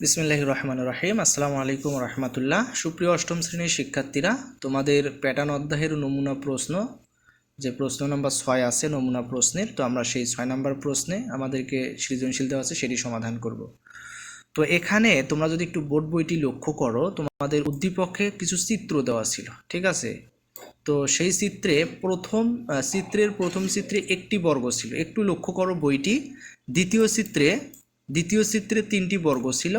বিসমিল্লাহির রহমানির রহিম। আসসালামু আলাইকুম রহমতুল্লাহ। সুপ্রিয় অষ্টম শ্রেণীর শিক্ষার্থীরা, তোমাদের প্যাটার্ন অধ্যায়ের নমুনা প্রশ্ন যে প্রশ্ন নম্বর 6 আছে নমুনা প্রশ্নের, তো আমরা সেই 6 নম্বর প্রশ্নে আমাদেরকে সৃজনশীল দেওয়া আছে সেটি সমাধান করব। তো এখানে তোমরা যদি একটু বোর্ড বইটি লক্ষ্য করো, তোমাদের উদ্দীপকে কিছু চিত্র দেওয়া ছিল, ঠিক আছে? তো সেই চিত্রের প্রথম চিত্রে একটি বর্গ ছিল, একটু লক্ষ্য করো বইটি। দ্বিতীয় চিত্রে 3টি বর্গ ছিল,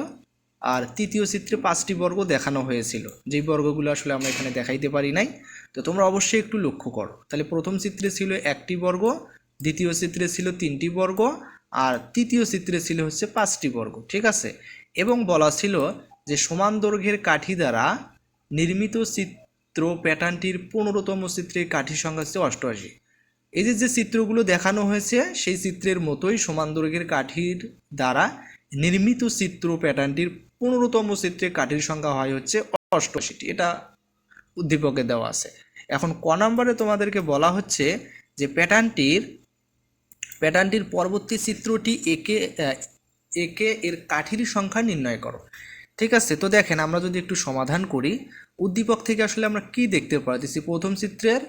আর তৃতীয় চিত্রে 5টি বর্গ দেখানো হয়েছিল, যেই বর্গগুলো আসলে আমরা এখানে দেখাইতে পারি নাই। তো তোমরা অবশ্যই একটু লক্ষ্য করো। তাহলে প্রথম চিত্রে ছিল একটি বর্গ, দ্বিতীয় চিত্রে ছিল 3টি বর্গ, আর তৃতীয় চিত্রে ছিল হচ্ছে 5টি বর্গ, ঠিক আছে? এবং বলা ছিল যে সমান দৈর্ঘ্যের কাঠি দ্বারা নির্মিত চিত্র প্যাটার্নটির 15তম চিত্রের কাঠি সংখ্যা হচ্ছে 88। এই যে চিত্রগুলো দেখানো হয়েছে সেই চিত্রের মতোই সমান দৈর্ঘ্যের কাঠির দ্বারা নির্মিত চিত্র প্যাটার্নটির 15তম চিত্রের কাঠির সংখ্যা হয় হচ্ছে 88টি। এটা উদ্দীপকে দেওয়া আছে। এখন ক নম্বরে তোমাদেরকে বলা হচ্ছে যে প্যাটার্নটির পরবর্তী চিত্রটি একে এর কাঠির সংখ্যা নির্ণয় করো, ঠিক আছে? তো দেখেন, আমরা যদি একটু সমাধান করি, উদ্দীপক থেকে আসলে আমরা কি দেখতে পাচ্ছি? প্রথম চিত্রের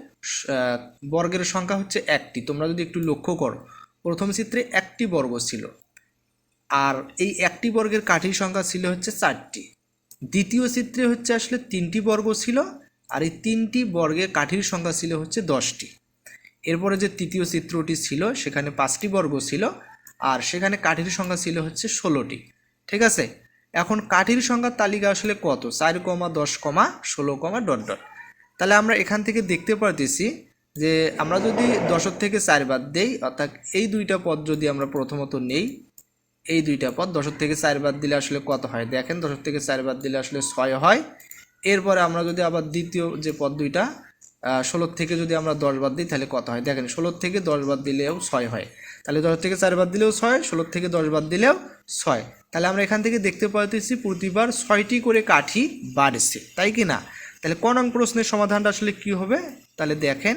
বর্গের সংখ্যা হচ্ছে 1টি। তোমরা যদি একটু লক্ষ্য করো, প্রথম চিত্রে 1টি বর্গ ছিল, আর এই 1টি বর্গের কাঠির সংখ্যা ছিল হচ্ছে 4টি। দ্বিতীয় চিত্রে হচ্ছে আসলে 3টি বর্গ ছিল, আর এই 3টি বর্গের কাঠির সংখ্যা ছিল হচ্ছে 10টি। এরপরে যে তৃতীয় চিত্রটি ছিল সেখানে 5টি বর্গ ছিল, আর সেখানে কাঠির সংখ্যা ছিল হচ্ছে 16টি, ঠিক আছে? এখন কাঠির সংখ্যার তালিকা আসলে কত? 4, 10, 16, ডট ডট। তাহলে আমরা এখান থেকে দেখতে পারতেছি যে আমরা যদি 10 থেকে 4 বাদ দেই, অর্থাৎ এই দুইটা পদ যদি আমরা প্রথমত নেই, এই দুইটা পদ 10 থেকে 4 বাদ দিলে আসলে কত হয়? দেখেন, 10 থেকে 4 বাদ দিলে আসলে 6 হয়। এরপরে আমরা যদি আবার দ্বিতীয় যে পদ দুইটা 16 থেকে যদি আমরা 10 বাদ দিই তাহলে কত হয়? দেখেন, 16 থেকে 10 বাদ দিলেও 6 হয়। তাহলে 10 থেকে 4 বাদ দিলেও 6, 16 থেকে 10 বাদ দিলেও 6। তাহলে আমরা এখান থেকে দেখতে পাচ্ছি প্রতিবার 6টি করে কাঠি বাড়ছে, তাই কি না? তাহলে ক নং প্রশ্নের সমাধানটা আসলে কি হবে? তাহলে দেখেন,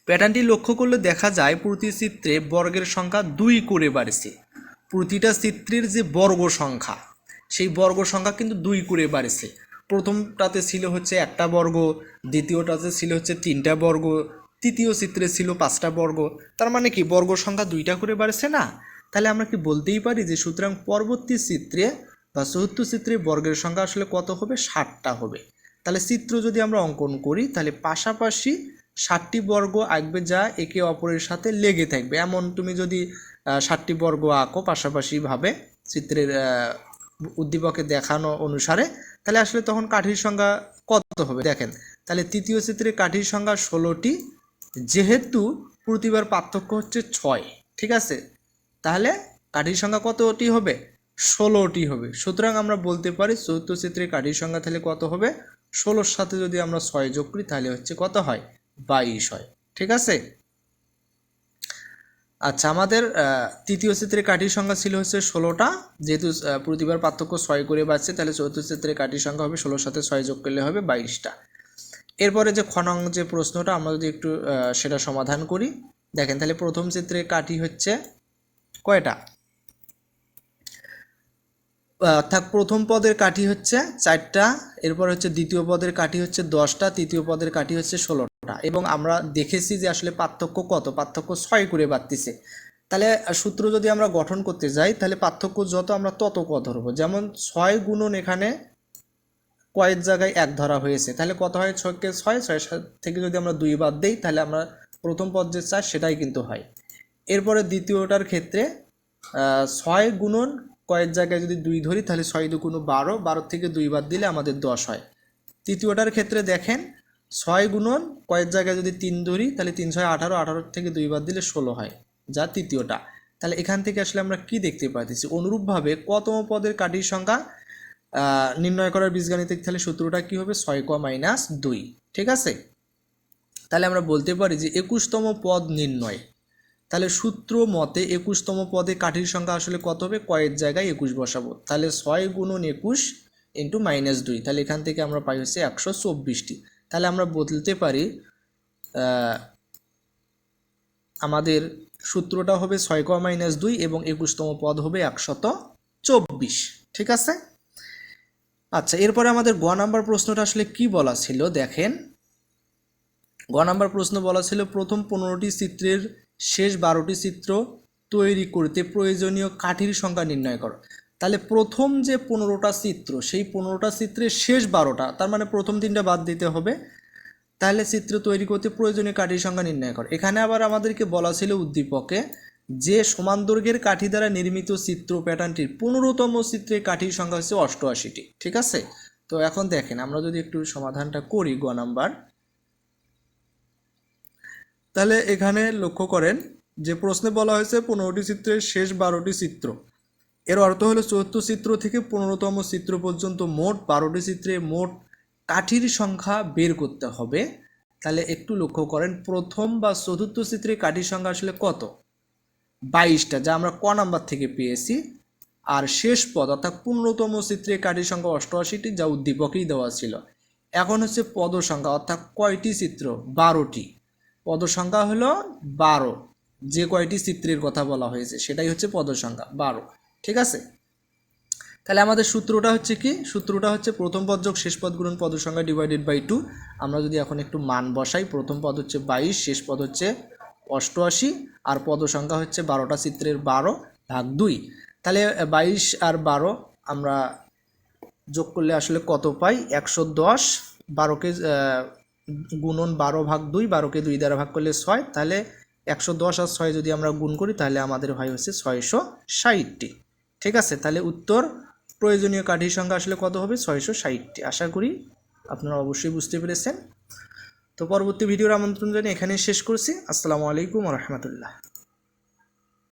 প্যাটার্নটি লক্ষ্য করলে দেখা যায় প্রতি চিত্রে বর্গের সংখ্যা 2 করে বাড়ছে। প্রতিটা চিত্রের যে বর্গ সংখ্যা, সেই বর্গ সংখ্যা কিন্তু 2 করে বাড়ছে। প্রথমটাতে ছিল হচ্ছে 1টা বর্গ, দ্বিতীয়টাতে ছিল হচ্ছে 3টা বর্গ, তৃতীয় চিত্রে ছিল 5টা বর্গ। তার মানে কি বর্গ সংখ্যা 2টা করে বাড়ছে না? তাহলে আমরা কি বলতেই পারি যে সুতরাং পরবর্তী চিত্রে বা চতুর্থ চিত্রে বর্গের সংখ্যা আসলে কত হবে? 60টা হবে। তাহলে চিত্র যদি আমরা অঙ্কন করি, তাহলে পাশাপাশি 60টি বর্গ আঁকবে যা একে অপরের সাথে লেগে থাকবে। এমন তুমি যদি 60টি বর্গ আঁকো পাশাপাশিভাবে চিত্রের উদ্দীপকে দেখানো অনুসারে, তাহলে আসলে তখন কাঠির সংখ্যা কত হবে? দেখেন, তাহলে তৃতীয় চিত্রে কাঠির সংখ্যা 16টি, যেহেতু প্রতিবার পার্থক্য হচ্ছে 6, ঠিক আছে? তাহলে কাঠির সংখ্যা কতটি হবে? 16টি হবে। সুতরাং আমরা বলতে পারি চতুর্থ চিত্রে কাঠির সংখ্যা তাহলে কত হবে? 16-র সাথে যদি আমরা 6 যোগ করি তাহলে হচ্ছে কত হয়? 22 হয়, ঠিক আছে? আচ্ছা, আমাদের তৃতীয় চিত্রে কাঠির সংখ্যা ছিল হচ্ছে 16টা, যেহেতু প্রতিবার পার্থক্য 6 করে বাড়ছে, তাহলে চতুর্থ চিত্রে কাঠির সংখ্যা হবে 16-র সাথে 6 যোগ করলে হবে 22টা। এরপরে যে খ নং যে প্রশ্নটা, আমরা যদি একটু সেটা সমাধান করি, দেখেন, তাহলে প্রথম চিত্রে কাঠি হচ্ছে কয়টা? অর্থাৎ প্রথম পদের কাঠি হচ্ছে 4টা, এরপর হচ্ছে দ্বিতীয় পদের কাঠি হচ্ছে 10টা, তৃতীয় পদের কাঠি হচ্ছে 16টা। এবং আমরা দেখেছি যে আসলে পার্থক্য কত? পার্থক্য 6 করে বাড়তিছে। তাহলে সূত্র যদি আমরা গঠন করতে যাই, তাহলে পার্থক্য যত আমরা তত ক ধরবো। যেমন 6 গুণন এখানে কয়ের জায়গায় 1 ধরা হয়েছে, তাহলে কত হয়? 6কে 6 থেকে যদি আমরা 2 বাদ দেই, তাহলে আমরা প্রথম পদ যে 4 সেটাই কিন্তু হয়। এরপরে দ্বিতীয়টার ক্ষেত্রে 6 গুণন কয়ের জায়গায় যদি 2 ধরি, তাহলে 6 2 12, 12 থেকে 2 বাদ দিলে আমাদের 10 হয়। তৃতীয়টার ক্ষেত্রে দেখেন, 6 গুণন কয়ের জায়গায় যদি 3 ধরি, তাহলে 3 6 18, 18 থেকে 2 বাদ দিলে 16 হয়, যা তৃতীয়টা। তাহলে এখান থেকে আসলে আমরা কি দেখতে পাচ্ছি? অনুরূপভাবে কতম পদের কাঠির সংখ্যা নির্ণয় করার বীজগাণিতিক তাহলে সূত্রটা কি হবে? 6 ক - 2, ঠিক আছে? তাহলে আমরা বলতে পারি যে 21তম পদ নির্ণয়। তাহলে সূত্র মতে 21তম পদে কাঠির সংখ্যা আসলে কত হবে? কয়ের জায়গায় 21 বসাবো, তাহলে 6 গুণন 21 ইন্টু -2, তাহলে এখান থেকে আমরা পাই হচ্ছে 124টি। তাহলে আমরা বলতে পারি আমাদের সূত্রটা হবে 6 ক - 2 এবং 21তম পদ হবে 124। ঠিক আছে। আচ্ছা, এরপরে আমাদের গ নাম্বার প্রশ্নটা আসলে কি বলা ছিল দেখেন। গ নাম্বার প্রশ্ন বলা ছিল প্রথম 15টি চিত্রের শেষ 12টি চিত্র তৈরি করতে প্রয়োজনীয় কাঠির সংখ্যা নির্ণয় করো। তাহলে প্রথম যে 15টা চিত্র, সেই 15টা চিত্রের শেষ 12টা, তার মানে প্রথম 3টা বাদ দিতে হবে। তাহলে চিত্র তৈরি করতে প্রয়োজনীয় কাঠির সংখ্যা নির্ণয় করো। এখানে আবার আমাদেরকে বলা ছিল উদ্দীপকে যে সমান দৈর্ঘ্যের কাঠি দ্বারা নির্মিত চিত্র প্যাটার্নটির 15তম চিত্রের কাঠির সংখ্যা হচ্ছে 88টি। ঠিক আছে। তো এখন দেখেন আমরা যদি একটু সমাধানটা করি গ নাম্বার, তাহলে এখানে লক্ষ্য করেন যে প্রশ্নে বলা হয়েছে 15টি চিত্রের শেষ 12টি চিত্র, এর অর্থ হলো 4র্থ চিত্র থেকে 15তম চিত্র পর্যন্ত মোট 12টি চিত্রে মোট কাঠির সংখ্যা বের করতে হবে। তাহলে একটু লক্ষ্য করেন প্রথম বা 4র্থ চিত্রে কাঠির সংখ্যা আসলে কত, 22টা, যা আমরা ক নাম্বার থেকে পেয়েছি। আর শেষ পদ অর্থাৎ 15তম চিত্রে কাঠির সংখ্যা 88টি, যা উদ্দীপকেই দেওয়া ছিল। এখন হচ্ছে পদ সংখ্যা অর্থাৎ কয়টি চিত্র, 12টি। পদ সংখ্যা হলো 12, যে কয়টি চিত্রের কথা বলা হয়েছে সেটাই হচ্ছে পদ সংখ্যা 12। ঠিক আছে। তাহলে আমাদের সূত্রটা হচ্ছে কি, সূত্রটা হচ্ছে প্রথম পদ যোগ শেষ পদ গুণন পদ সংখ্যা ডিভাইডেড বাই 2। আমরা যদি এখন একটু মান বসাই, প্রথম পদ হচ্ছে 22, শেষ পদ হচ্ছে 88, আর পদ সংখ্যা হচ্ছে 12টা চিত্রের 12 ভাগ 2। তাহলে 22 আর 12 আমরা যোগ করলে আসলে কত পাই, 110। 12কে গুণন 12 ভাগ 2, 12কে 2 দ্বারা ভাগ করলে 6। তাহলে 110 আর 6 যদি আমরা গুণ করি তাহলে আমাদের হয় হচ্ছে 660টি। ঠিক আছে। তাহলে উত্তর প্রয়োজনীয় কাঠির সংখ্যা আসলে কত হবে, 660টি। আশা করি আপনারা অবশ্যই বুঝতে পেরেছেন। তো পরবর্তী ভিডিওর আমন্ত্রণ জানিয়ে এখানেই শেষ করছি। আসসালামু আলাইকুম ওয়া রাহমাতুল্লাহ।